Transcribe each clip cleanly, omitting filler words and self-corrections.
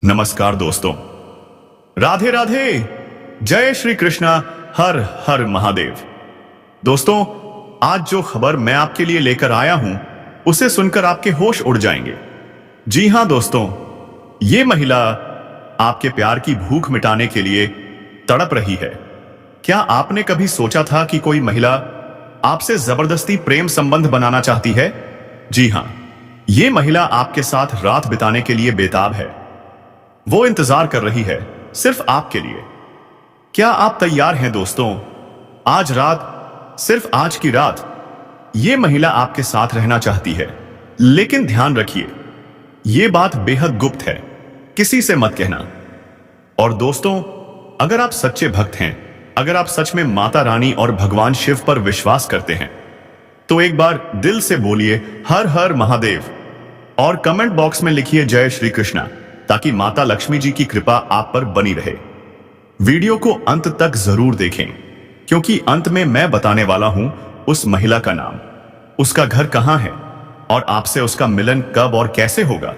नमस्कार दोस्तों, राधे राधे, जय श्री कृष्णा, हर हर महादेव। दोस्तों, आज जो खबर मैं आपके लिए लेकर आया हूं उसे सुनकर आपके होश उड़ जाएंगे। जी हां दोस्तों, ये महिला आपके प्यार की भूख मिटाने के लिए तड़प रही है। क्या आपने कभी सोचा था कि कोई महिला आपसे जबरदस्ती प्रेम संबंध बनाना चाहती है? जी हां, ये महिला आपके साथ रात बिताने के लिए बेताब है। वो इंतजार कर रही है सिर्फ आपके लिए। क्या आप तैयार हैं दोस्तों? आज रात, सिर्फ आज की रात, ये महिला आपके साथ रहना चाहती है। लेकिन ध्यान रखिए, ये बात बेहद गुप्त है, किसी से मत कहना। और दोस्तों, अगर आप सच्चे भक्त हैं, अगर आप सच में माता रानी और भगवान शिव पर विश्वास करते हैं, तो एक बार दिल से बोलिए हर हर महादेव और कमेंट बॉक्स में लिखिए जय श्री कृष्णा, ताकि माता लक्ष्मी जी की कृपा आप पर बनी रहे। वीडियो को अंत तक जरूर देखें, क्योंकि अंत में मैं बताने वाला हूं उस महिला का नाम, उसका घर कहां है और आपसे उसका मिलन कब और कैसे होगा।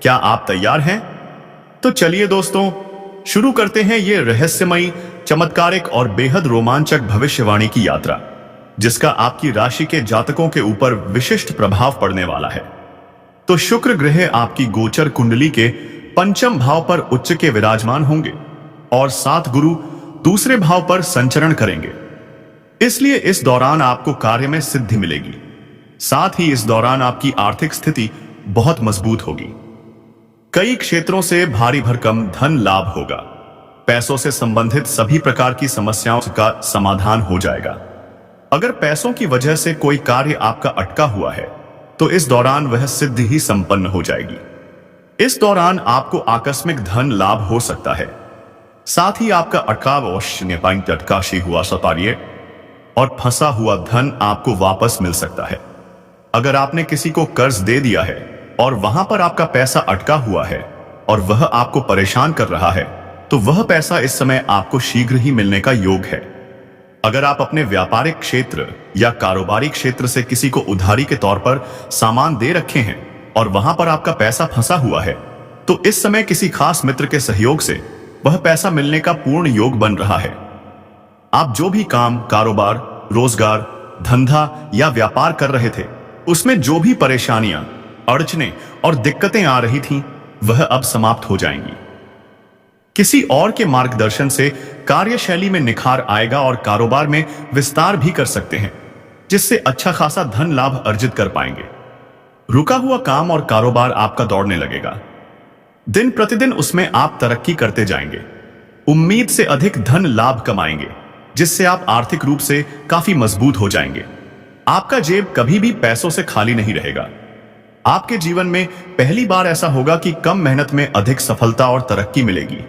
क्या आप तैयार हैं? तो चलिए दोस्तों, शुरू करते हैं ये रहस्यमयी, चमत्कारिक और बेहद रोमांचक भविष्यवाणी की यात्रा, जिसका आपकी राशि के जातकों के ऊपर विशिष्ट प्रभाव पड़ने वाला है। तो शुक्र ग्रह आपकी गोचर कुंडली के पंचम भाव पर उच्च के विराजमान होंगे और 7 गुरु दूसरे भाव पर संचरण करेंगे। इसलिए इस दौरान आपको कार्य में सिद्धि मिलेगी। साथ ही इस दौरान आपकी आर्थिक स्थिति बहुत मजबूत होगी। कई क्षेत्रों से भारी भरकम धन लाभ होगा। पैसों से संबंधित सभी प्रकार की समस्याओं का समाधान हो जाएगा। अगर पैसों की वजह से कोई कार्य आपका अटका हुआ है, तो इस दौरान वह सिद्धि ही संपन्न हो जाएगी। इस दौरान आपको आकस्मिक धन लाभ हो सकता है। साथ ही आपका अटकाव हुआ सतारिये और फंसा हुआ धन आपको वापस मिल सकता है। अगर आपने किसी को कर्ज दे दिया है और वहां पर आपका पैसा अटका हुआ है और वह आपको परेशान कर रहा है, तो वह पैसा इस समय आपको शीघ्र ही मिलने का योग है। अगर आप अपने व्यापारिक क्षेत्र या कारोबारी क्षेत्र से किसी को उधारी के तौर पर सामान दे रखे हैं और वहां पर आपका पैसा फंसा हुआ है, तो इस समय किसी खास मित्र के सहयोग से वह पैसा मिलने का पूर्ण योग बन रहा है। आप जो भी काम, कारोबार, रोजगार, धंधा या व्यापार कर रहे थे, उसमें जो भी परेशानियां, अड़चनें और दिक्कतें आ रही थीं, वह अब समाप्त हो जाएंगी। किसी और के मार्गदर्शन से कार्यशैली में निखार आएगा और कारोबार में विस्तार भी कर सकते हैं, जिससे अच्छा खासा धन लाभ अर्जित कर पाएंगे। रुका हुआ काम और कारोबार आपका दौड़ने लगेगा। दिन प्रतिदिन उसमें आप तरक्की करते जाएंगे। उम्मीद से अधिक धन लाभ कमाएंगे, जिससे आप आर्थिक रूप से काफी मजबूत हो जाएंगे। आपका जेब कभी भी पैसों से खाली नहीं रहेगा। आपके जीवन में पहली बार ऐसा होगा कि कम मेहनत में अधिक सफलता और तरक्की मिलेगी।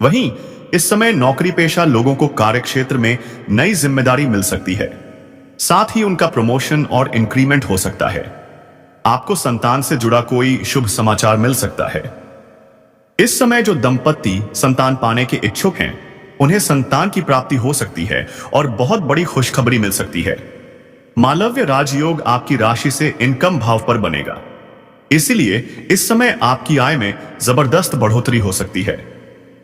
वहीं इस समय नौकरी पेशा लोगों को कार्यक्षेत्र में नई जिम्मेदारी मिल सकती है। साथ ही उनका प्रमोशन और इंक्रीमेंट हो सकता है। आपको संतान से जुड़ा कोई शुभ समाचार मिल सकता है। इस समय जो दंपत्ति संतान पाने के इच्छुक हैं, उन्हें संतान की प्राप्ति हो सकती है और बहुत बड़ी खुशखबरी मिल सकती है। मालव्य राजयोग आपकी राशि से इनकम भाव पर बनेगा। इसलिए इस समय आपकी आय में जबरदस्त बढ़ोतरी हो सकती है।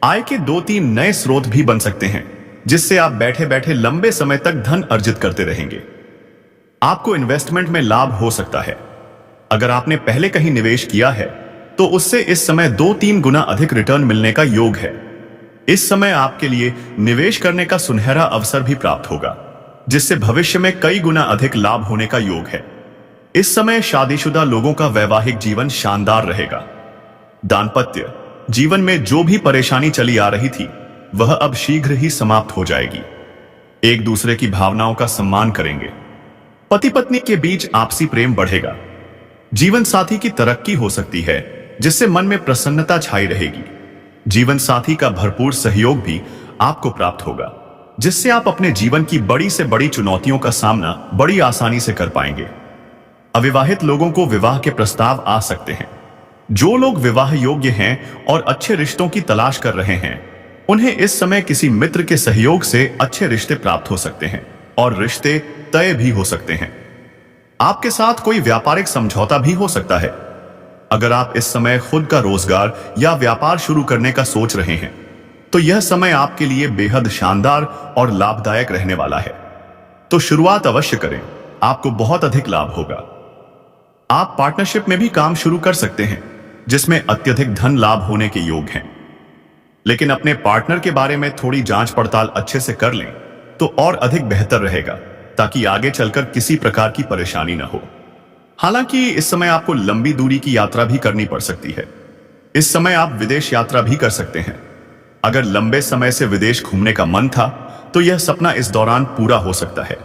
आय के 2-3 नए स्रोत भी बन सकते हैं, जिससे आप बैठे बैठे लंबे समय तक धन अर्जित करते रहेंगे। आपको इन्वेस्टमेंट में लाभ हो सकता है। अगर आपने पहले कहीं निवेश किया है, तो उससे इस समय 2-3 गुना अधिक रिटर्न मिलने का योग है। इस समय आपके लिए निवेश करने का सुनहरा अवसर भी प्राप्त होगा, जिससे भविष्य में कई गुना अधिक लाभ होने का योग है। इस समय शादीशुदा लोगों का वैवाहिक जीवन शानदार रहेगा। दाम्पत्य जीवन में जो भी परेशानी चली आ रही थी, वह अब शीघ्र ही समाप्त हो जाएगी। एक दूसरे की भावनाओं का सम्मान करेंगे। पति पत्नी के बीच आपसी प्रेम बढ़ेगा। जीवन साथी की तरक्की हो सकती है, जिससे मन में प्रसन्नता छाई रहेगी। जीवन साथी का भरपूर सहयोग भी आपको प्राप्त होगा, जिससे आप अपने जीवन की बड़ी से बड़ी चुनौतियों का सामना बड़ी आसानी से कर पाएंगे। अविवाहित लोगों को विवाह के प्रस्ताव आ सकते हैं। जो लोग विवाह योग्य हैं और अच्छे रिश्तों की तलाश कर रहे हैं, उन्हें इस समय किसी मित्र के सहयोग से अच्छे रिश्ते प्राप्त हो सकते हैं और रिश्ते तय भी हो सकते हैं। आपके साथ कोई व्यापारिक समझौता भी हो सकता है। अगर आप इस समय खुद का रोजगार या व्यापार शुरू करने का सोच रहे हैं तो यह समय आपके लिए बेहद शानदार और लाभदायक रहने वाला है। तो शुरुआत अवश्य करें, आपको बहुत अधिक लाभ होगा। आप पार्टनरशिप में भी काम शुरू कर सकते हैं जिसमें अत्यधिक धन लाभ होने के योग हैं। लेकिन अपने पार्टनर के बारे में थोड़ी जांच पड़ताल अच्छे से कर लें तो और अधिक बेहतर रहेगा, ताकि आगे चलकर किसी प्रकार की परेशानी न हो। हालांकि इस समय आपको लंबी दूरी की यात्रा भी करनी पड़ सकती है। इस समय आप विदेश यात्रा भी कर सकते हैं। अगर लंबे समय से विदेश घूमने का मन था तो यह सपना इस दौरान पूरा हो सकता है।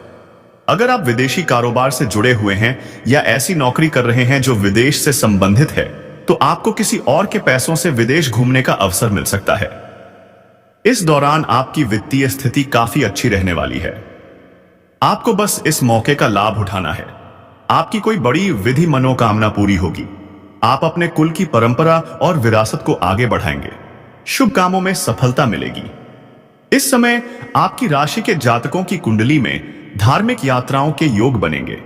अगर आप विदेशी कारोबार से जुड़े हुए हैं या ऐसी नौकरी कर रहे हैं जो विदेश से संबंधित है तो आपको किसी और के पैसों से विदेश घूमने का अवसर मिल सकता है। इस दौरान आपकी वित्तीय स्थिति काफी अच्छी रहने वाली है। आपको बस इस मौके का लाभ उठाना है। आपकी कोई बड़ी विधि मनोकामना पूरी होगी। आप अपने कुल की परंपरा और विरासत को आगे बढ़ाएंगे। शुभ कामों में सफलता मिलेगी। इस समय आपकी राशि के जातकों की कुंडली में धार्मिक यात्राओं के योग बनेंगे।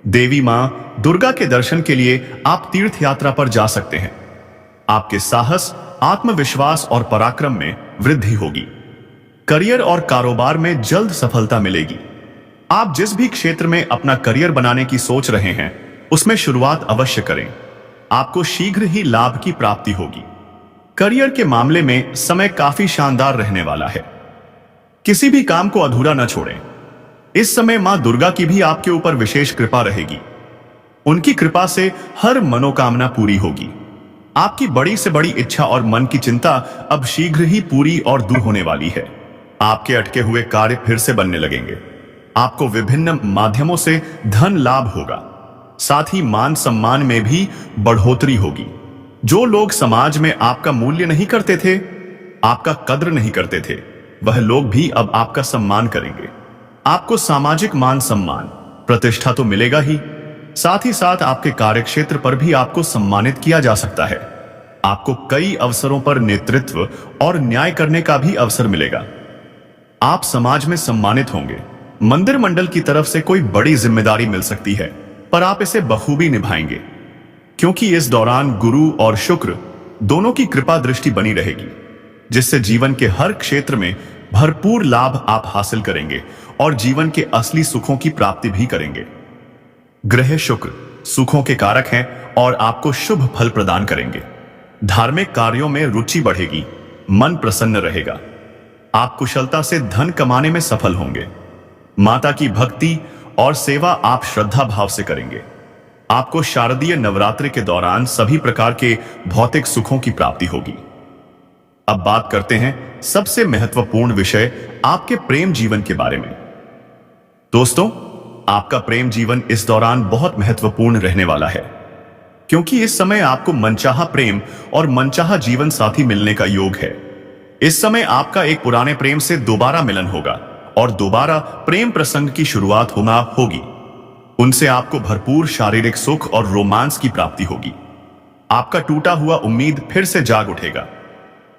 देवी मां दुर्गा के दर्शन के लिए आप तीर्थ यात्रा पर जा सकते हैं। आपके साहस, आत्मविश्वास और पराक्रम में वृद्धि होगी। करियर और कारोबार में जल्द सफलता मिलेगी। आप जिस भी क्षेत्र में अपना करियर बनाने की सोच रहे हैं उसमें शुरुआत अवश्य करें। आपको शीघ्र ही लाभ की प्राप्ति होगी। करियर के मामले में समय काफी शानदार रहने वाला है। किसी भी काम को अधूरा न छोड़ें। इस समय मां दुर्गा की भी आपके ऊपर विशेष कृपा रहेगी। उनकी कृपा से हर मनोकामना पूरी होगी। आपकी बड़ी से बड़ी इच्छा और मन की चिंता अब शीघ्र ही पूरी और दूर होने वाली है। आपके अटके हुए कार्य फिर से बनने लगेंगे। आपको विभिन्न माध्यमों से धन लाभ होगा। साथ ही मान सम्मान में भी बढ़ोतरी होगी। जो लोग समाज में आपका मूल्य नहीं करते थे, आपका कद्र नहीं करते थे, वह लोग भी अब आपका सम्मान करेंगे। आपको सामाजिक मान सम्मान, प्रतिष्ठा तो मिलेगा ही, साथ ही साथ आपके कार्यक्षेत्र पर भी आपको सम्मानित किया जा सकता है। आपको कई अवसरों पर नेतृत्व और न्याय करने का भी अवसर मिलेगा। आप समाज में सम्मानित होंगे। मंदिर मंडल की तरफ से कोई बड़ी जिम्मेदारी मिल सकती है, पर आप इसे बखूबी निभाएंगे, क्योंकि इस दौरान गुरु और शुक्र दोनों की कृपा दृष्टि बनी रहेगी, जिससे जीवन के हर क्षेत्र में भरपूर लाभ आप हासिल करेंगे और जीवन के असली सुखों की प्राप्ति भी करेंगे। ग्रह शुक्र सुखों के कारक हैं और आपको शुभ फल प्रदान करेंगे। धार्मिक कार्यों में रुचि बढ़ेगी, मन प्रसन्न रहेगा। आप कुशलता से धन कमाने में सफल होंगे। माता की भक्ति और सेवा आप श्रद्धा भाव से करेंगे। आपको शारदीय नवरात्रि के दौरान सभी प्रकार के भौतिक सुखों की प्राप्ति होगी। अब बात करते हैं सबसे महत्वपूर्ण विषय, आपके प्रेम जीवन के बारे में। दोस्तों, आपका प्रेम जीवन इस दौरान बहुत महत्वपूर्ण रहने वाला है, क्योंकि इस समय आपको मनचाहा प्रेम और मनचाहा जीवन साथी मिलने का योग है। इस समय आपका एक पुराने प्रेम से दोबारा मिलन होगा और दोबारा प्रेम प्रसंग की शुरुआत होगी। उनसे आपको भरपूर शारीरिक सुख और रोमांस की प्राप्ति होगी। आपका टूटा हुआ उम्मीद फिर से जाग उठेगा।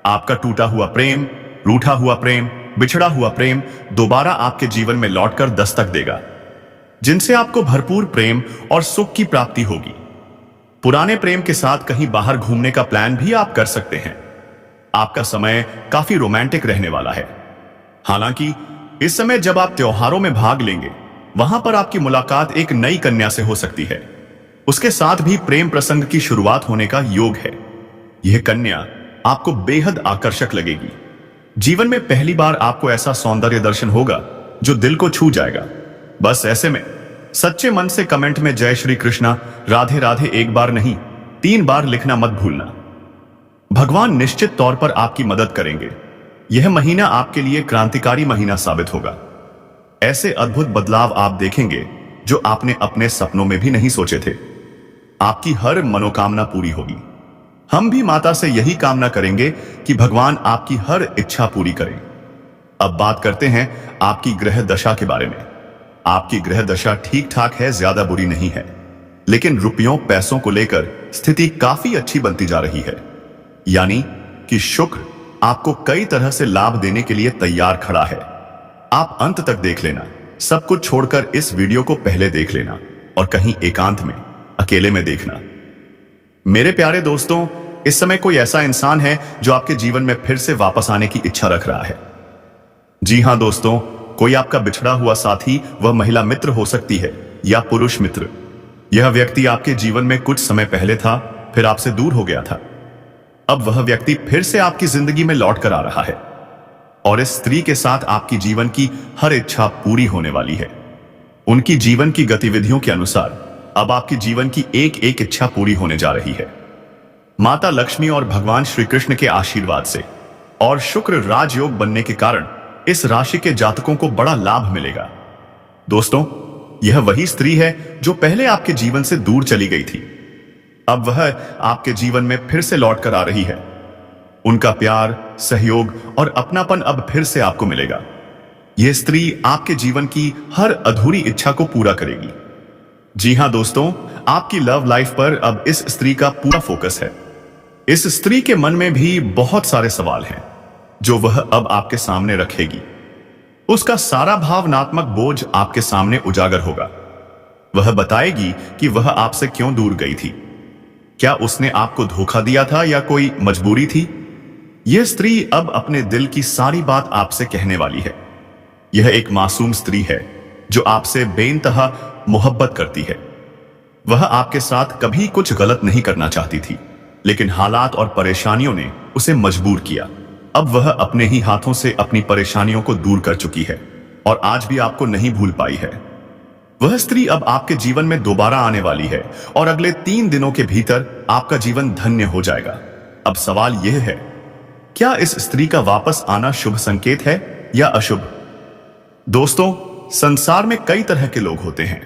आपका टूटा हुआ प्रेम, रूठा हुआ प्रेम, बिछड़ा हुआ प्रेम दोबारा आपके जीवन में लौटकर दस्तक देगा, जिनसे आपको भरपूर प्रेम और सुख की प्राप्ति होगी। पुराने प्रेम के साथ कहीं बाहर घूमने का प्लान भी आप कर सकते हैं। आपका समय काफी रोमांटिक रहने वाला है। हालांकि इस समय जब आप त्योहारों में भाग लेंगे, वहां पर आपकी मुलाकात एक नई कन्या से हो सकती है। उसके साथ भी प्रेम प्रसंग की शुरुआत होने का योग है। यह कन्या आपको बेहद आकर्षक लगेगी। जीवन में पहली बार आपको ऐसा सौंदर्य दर्शन होगा जो दिल को छू जाएगा। बस ऐसे में सच्चे मन से कमेंट में जय श्री कृष्णा राधे राधे एक बार नहीं 3 बार लिखना मत भूलना। भगवान निश्चित तौर पर आपकी मदद करेंगे। यह महीना आपके लिए क्रांतिकारी महीना साबित होगा। ऐसे अद्भुत बदलाव आप देखेंगे जो आपने अपने सपनों में भी नहीं सोचे थे। आपकी हर मनोकामना पूरी होगी। हम भी माता से यही कामना करेंगे कि भगवान आपकी हर इच्छा पूरी करें। अब बात करते हैं आपकी ग्रह दशा के बारे में। आपकी ग्रह दशा ठीक ठाक है, ज्यादा बुरी नहीं है, लेकिन रुपयों पैसों को लेकर स्थिति काफी अच्छी बनती जा रही है। यानी कि शुक्र आपको कई तरह से लाभ देने के लिए तैयार खड़ा है। आप अंत तक देख लेना। सब कुछ छोड़कर इस वीडियो को पहले देख लेना और कहीं एकांत में अकेले में देखना। मेरे प्यारे दोस्तों, इस समय कोई ऐसा इंसान है जो आपके जीवन में फिर से वापस आने की इच्छा रख रहा है। जी हां दोस्तों, कोई आपका बिछड़ा हुआ साथी, वह महिला मित्र हो सकती है या पुरुष मित्र। यह व्यक्ति आपके जीवन में कुछ समय पहले था, फिर आपसे दूर हो गया था। अब वह व्यक्ति फिर से आपकी जिंदगी में लौट कर आ रहा है और इस स्त्री के साथ आपकी जीवन की हर इच्छा पूरी होने वाली है। उनकी जीवन की गतिविधियों के अनुसार अब आपकी जीवन की एक एक इच्छा पूरी होने जा रही है। माता लक्ष्मी और भगवान श्री कृष्ण के आशीर्वाद से और शुक्र राजयोग बनने के कारण इस राशि के जातकों को बड़ा लाभ मिलेगा। दोस्तों, यह वही स्त्री है जो पहले आपके जीवन से दूर चली गई थी। अब वह आपके जीवन में फिर से लौट कर आ रही है। उनका प्यार, सहयोग और अपनापन अब फिर से आपको मिलेगा। यह स्त्री आपके जीवन की हर अधूरी इच्छा को पूरा करेगी। जी हां दोस्तों, आपकी लव लाइफ पर अब इस स्त्री का पूरा फोकस है। इस स्त्री के मन में भी बहुत सारे सवाल हैं जो वह अब आपके सामने रखेगी। उसका सारा भावनात्मक बोझ आपके सामने उजागर होगा। वह बताएगी कि वह आपसे क्यों दूर गई थी। क्या उसने आपको धोखा दिया था या कोई मजबूरी थी? यह स्त्री अब अपने दिल की सारी बात आपसे कहने वाली है। यह एक मासूम स्त्री है जो आपसे बेइंतहा मोहब्बत करती है। वह आपके साथ कभी कुछ गलत नहीं करना चाहती थी, लेकिन हालात और परेशानियों ने उसे मजबूर किया। अब वह अपने ही हाथों से अपनी परेशानियों को दूर कर चुकी है और आज भी आपको नहीं भूल पाई है। वह स्त्री अब आपके जीवन में दोबारा आने वाली है और अगले 3 दिनों के भीतर आपका जीवन धन्य हो जाएगा। अब सवाल यह है, क्या इस स्त्री का वापस आना शुभ संकेत है या अशुभ? दोस्तों, संसार में कई तरह के लोग होते हैं।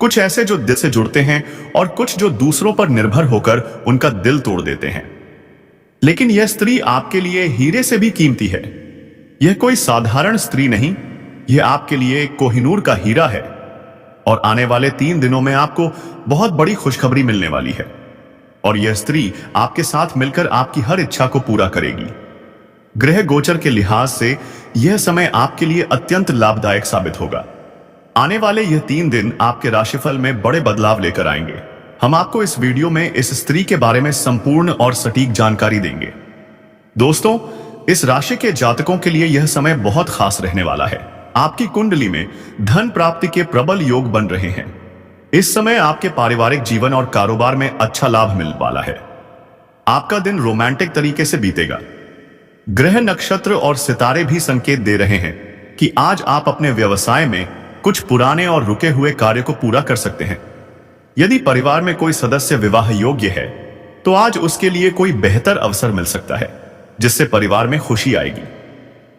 कुछ ऐसे जो दिल से जुड़ते हैं और कुछ जो दूसरों पर निर्भर होकर उनका दिल तोड़ देते हैं। लेकिन यह स्त्री आपके लिए हीरे से भी कीमती है। यह कोई साधारण स्त्री नहीं, यह आपके लिए कोहिनूर का हीरा है और आने वाले 3 दिनों में आपको बहुत बड़ी खुशखबरी मिलने वाली है और यह स्त्री आपके साथ मिलकर आपकी हर इच्छा को पूरा करेगी। ग्रह गोचर के लिहाज से यह समय आपके लिए अत्यंत लाभदायक साबित होगा। आने वाले यह 3 दिन आपके राशिफल में बड़े बदलाव लेकर आएंगे। हम आपको इस वीडियो में इस स्त्री के बारे में संपूर्ण और सटीक जानकारी देंगे। दोस्तों, इस राशि के जातकों के लिए यह समय बहुत खास रहने वाला है। आपकी कुंडली में धन प्राप्ति के प्रबल योग बन रहे हैं। इस समय आपके पारिवारिक जीवन और कारोबार में अच्छा लाभ मिलने वाला है। आपका दिन रोमांटिक तरीके से बीतेगा। ग्रह, नक्षत्र और सितारे भी संकेत दे रहे हैं कि आज आप अपने व्यवसाय में कुछ पुराने और रुके हुए कार्य को पूरा कर सकते हैं। यदि परिवार में कोई सदस्य विवाह योग्य है तो आज उसके लिए कोई बेहतर अवसर मिल सकता है जिससे परिवार में खुशी आएगी।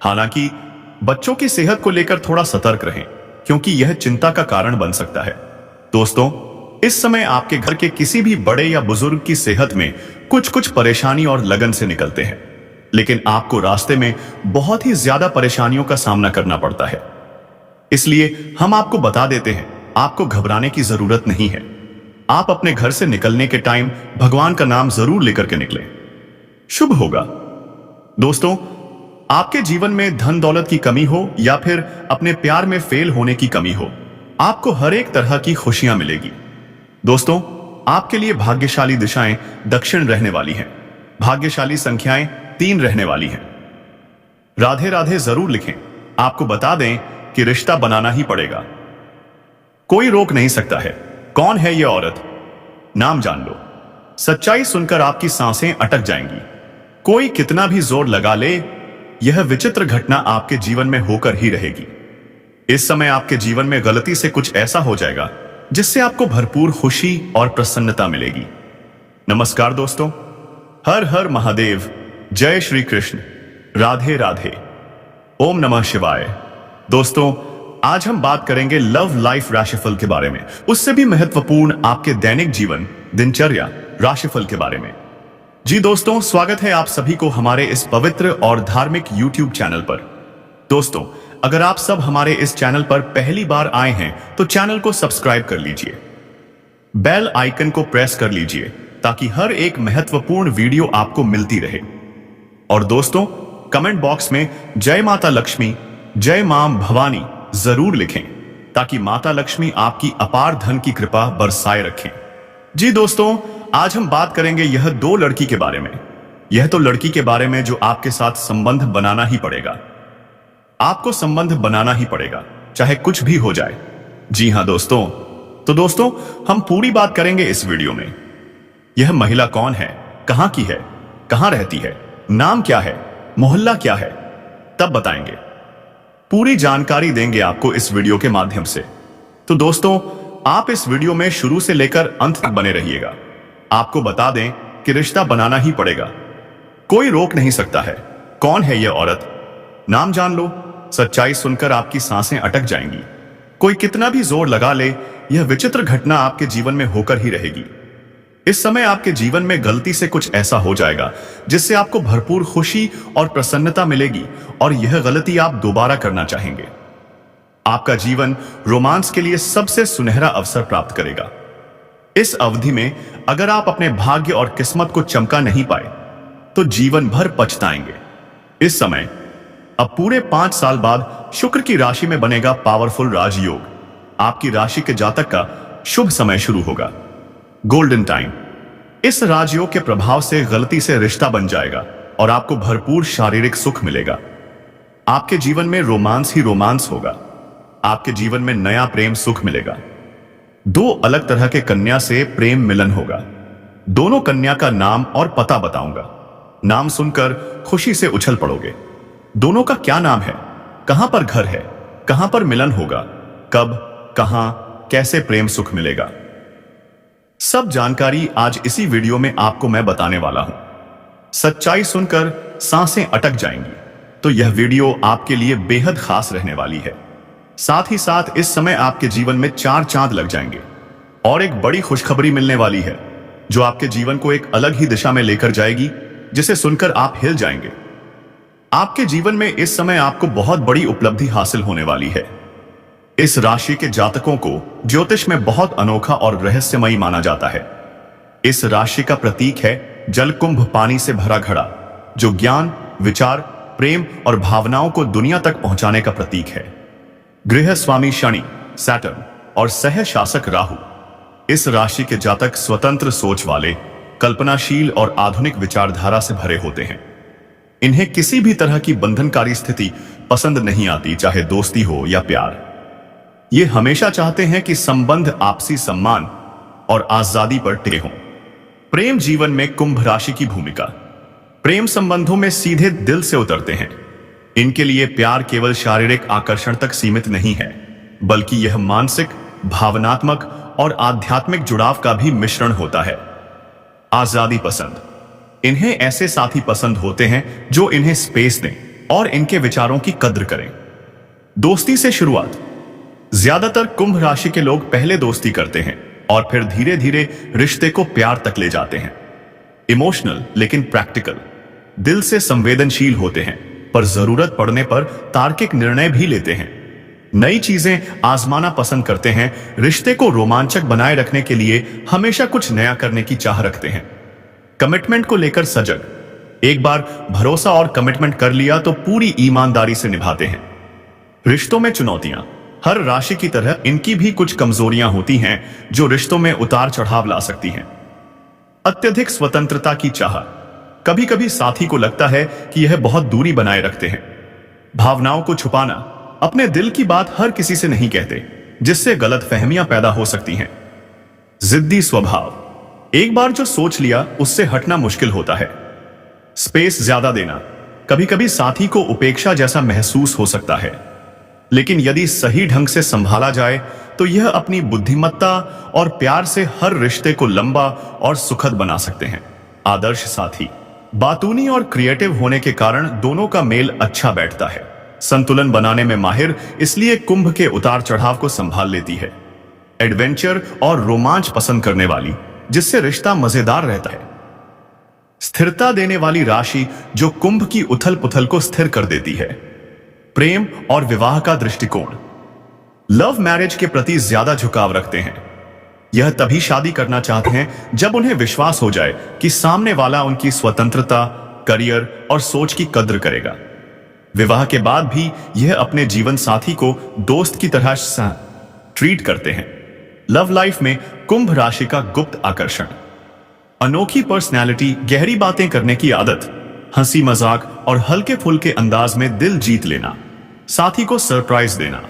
हालांकि बच्चों की सेहत को लेकर थोड़ा सतर्क रहें क्योंकि यह चिंता का कारण बन सकता है। दोस्तों, इस समय आपके घर के किसी भी बड़े या बुजुर्ग की सेहत में कुछ परेशानी और लगन से निकलते हैं, लेकिन आपको रास्ते में बहुत ही ज्यादा परेशानियों का सामना करना पड़ता है। इसलिए हम आपको बता देते हैं, आपको घबराने की जरूरत नहीं है। आप अपने घर से निकलने के टाइम भगवान का नाम जरूर लेकर के निकलें, शुभ होगा। दोस्तों, आपके जीवन में धन दौलत की कमी हो या फिर अपने प्यार में फेल होने की कमी हो, आपको हर एक तरह की खुशियां मिलेगी। दोस्तों, आपके लिए भाग्यशाली दिशाएं दक्षिण रहने वाली हैं। भाग्यशाली संख्याएं 3 रहने वाली हैं। राधे राधे जरूर लिखें। आपको बता दें कि रिश्ता बनाना ही पड़ेगा, कोई रोक नहीं सकता है। कौन है यह औरत? नाम जान लो। सच्चाई सुनकर आपकी सांसें अटक जाएंगी। कोई कितना भी जोर लगा ले, यह विचित्र घटना आपके जीवन में होकर ही रहेगी। इस समय आपके जीवन में गलती से कुछ ऐसा हो जाएगा जिससे आपको भरपूर खुशी और प्रसन्नता मिलेगी। नमस्कार दोस्तों, हर हर महादेव, जय श्री कृष्ण, राधे राधे, ओम नमः शिवाय। दोस्तों, आज हम बात करेंगे लव लाइफ राशिफल के बारे में, उससे भी महत्वपूर्ण आपके दैनिक जीवन दिनचर्या राशिफल के बारे में। जी दोस्तों, स्वागत है आप सभी को हमारे इस पवित्र और धार्मिक YouTube चैनल पर। दोस्तों, अगर आप सब हमारे इस चैनल पर पहली बार आए हैं तो चैनल को सब्सक्राइब कर लीजिए, बेल आइकन को प्रेस कर लीजिए ताकि हर एक महत्वपूर्ण वीडियो आपको मिलती रहे। और दोस्तों, कमेंट बॉक्स में जय माता लक्ष्मी, जय मां भवानी जरूर लिखें ताकि माता लक्ष्मी आपकी अपार धन की कृपा बरसाए रखें। जी दोस्तों, आज हम बात करेंगे यह दो लड़की के बारे में। यह तो लड़की के बारे में जो आपके साथ संबंध बनाना ही पड़ेगा। आपको संबंध बनाना ही पड़ेगा, चाहे कुछ भी हो जाए। जी हां दोस्तों, तो दोस्तों हम पूरी बात करेंगे इस वीडियो में। यह महिला कौन है, कहां की है, कहां रहती है, नाम क्या है, मोहल्ला क्या है, तब बताएंगे। पूरी जानकारी देंगे आपको इस वीडियो के माध्यम से। तो दोस्तों आप इस वीडियो में शुरू से लेकर अंत तक बने रहिएगा। आपको बता दें कि रिश्ता बनाना ही पड़ेगा, कोई रोक नहीं सकता है। कौन है यह औरत, नाम जान लो, सच्चाई सुनकर आपकी सांसें अटक जाएंगी। कोई कितना भी जोर लगा ले, यह विचित्र घटना आपके जीवन में होकर ही रहेगी। इस समय आपके जीवन में गलती से कुछ ऐसा हो जाएगा जिससे आपको भरपूर खुशी और प्रसन्नता मिलेगी, और यह गलती आप दोबारा करना चाहेंगे। आपका जीवन रोमांस के लिए सबसे सुनहरा अवसर प्राप्त करेगा। इस अवधि में अगर आप अपने भाग्य और किस्मत को चमका नहीं पाए तो जीवन भर पछताएंगे। इस समय अब पूरे 5 साल बाद शुक्र की राशि में बनेगा पावरफुल राजयोग। आपकी राशि के जातक का शुभ समय शुरू होगा, गोल्डन टाइम। इस राजयोग के प्रभाव से गलती से रिश्ता बन जाएगा और आपको भरपूर शारीरिक सुख मिलेगा। आपके जीवन में रोमांस ही रोमांस होगा। आपके जीवन में नया प्रेम सुख मिलेगा। 2 अलग तरह के कन्या से प्रेम मिलन होगा। दोनों कन्या का नाम और पता बताऊंगा। नाम सुनकर खुशी से उछल पड़ोगे। दोनों का क्या नाम है, कहां पर घर है, कहां पर मिलन होगा, कब, कहां, कैसे प्रेम सुख मिलेगा, सब जानकारी आज इसी वीडियो में आपको मैं बताने वाला हूं। सच्चाई सुनकर सांसें अटक जाएंगी। तो यह वीडियो आपके लिए बेहद खास रहने वाली है। साथ ही साथ इस समय आपके जीवन में 4 चांद लग जाएंगे और एक बड़ी खुशखबरी मिलने वाली है जो आपके जीवन को एक अलग ही दिशा में लेकर जाएगी, जिसे सुनकर आप हिल जाएंगे। आपके जीवन में इस समय आपको बहुत बड़ी उपलब्धि हासिल होने वाली है। इस राशि के जातकों को ज्योतिष में बहुत अनोखा और रहस्यमयी माना जाता है। इस राशि का प्रतीक है जल कुंभ, पानी से भरा घड़ा, जो ज्ञान, विचार, प्रेम और भावनाओं को दुनिया तक पहुंचाने का प्रतीक है। गृह स्वामी शनि, सैटर्न और सह शासक राहु। इस राशि के जातक स्वतंत्र सोच वाले, कल्पनाशील और आधुनिक विचारधारा से भरे होते हैं। इन्हें किसी भी तरह की बंधनकारी स्थिति पसंद नहीं आती, चाहे दोस्ती हो या प्यार। ये हमेशा चाहते हैं कि संबंध आपसी सम्मान और आजादी पर टिके हों। प्रेम जीवन में कुंभ राशि की भूमिका। प्रेम संबंधों में सीधे दिल से उतरते हैं। इनके लिए प्यार केवल शारीरिक आकर्षण तक सीमित नहीं है, बल्कि यह मानसिक, भावनात्मक और आध्यात्मिक जुड़ाव का भी मिश्रण होता है। आजादी पसंद। इन्हें ऐसे साथी पसंद होते हैं जो इन्हें स्पेस दें और इनके विचारों की कद्र करें। दोस्ती से शुरुआत। ज्यादातर कुंभ राशि के लोग पहले दोस्ती करते हैं और फिर धीरे धीरे रिश्ते को प्यार तक ले जाते हैं। इमोशनल लेकिन प्रैक्टिकल। दिल से संवेदनशील होते हैं, पर जरूरत पड़ने पर तार्किक निर्णय भी लेते हैं। नई चीजें आजमाना पसंद करते हैं। रिश्ते को रोमांचक बनाए रखने के लिए हमेशा कुछ नया करने की चाह रखते हैं। कमिटमेंट को लेकर सजग। एक बार भरोसा और कमिटमेंट कर लिया तो पूरी ईमानदारी से निभाते हैं। रिश्तों में चुनौतियां। हर राशि की तरह इनकी भी कुछ कमजोरियां होती हैं जो रिश्तों में उतार चढ़ाव ला सकती हैं। अत्यधिक स्वतंत्रता की चाह। कभी कभी साथी को लगता है कि यह बहुत दूरी बनाए रखते हैं। भावनाओं को छुपाना। अपने दिल की बात हर किसी से नहीं कहते, जिससे गलतफहमियां पैदा हो सकती हैं। जिद्दी स्वभाव। एक बार जो सोच लिया उससे हटना मुश्किल होता है। स्पेस ज्यादा देना। कभी कभी साथी को उपेक्षा जैसा महसूस हो सकता है, लेकिन यदि सही ढंग से संभाला जाए तो यह अपनी बुद्धिमत्ता और प्यार से हर रिश्ते को लंबा और सुखद बना सकते हैं। आदर्श साथी। बातूनी और क्रिएटिव होने के कारण दोनों का मेल अच्छा बैठता है। संतुलन बनाने में माहिर, इसलिए कुंभ के उतार चढ़ाव को संभाल लेती है। एडवेंचर और रोमांच पसंद करने वाली, जिससे रिश्ता मजेदार रहता है। स्थिरता देने वाली राशि, जो कुंभ की उथल पुथल को स्थिर कर देती है। प्रेम और विवाह का दृष्टिकोण। लव मैरिज के प्रति ज्यादा झुकाव रखते हैं। यह तभी शादी करना चाहते हैं जब उन्हें विश्वास हो जाए कि सामने वाला उनकी स्वतंत्रता, करियर और सोच की कद्र करेगा। विवाह के बाद भी यह अपने जीवन साथी को दोस्त की तरह ट्रीट करते हैं। लव लाइफ में कुंभ राशि का गुप्त आकर्षण। अनोखी पर्सनैलिटी, गहरी बातें करने की आदत, हंसी मजाक और हल्के फुल्के अंदाज में दिल जीत लेना, साथी को सरप्राइज देना।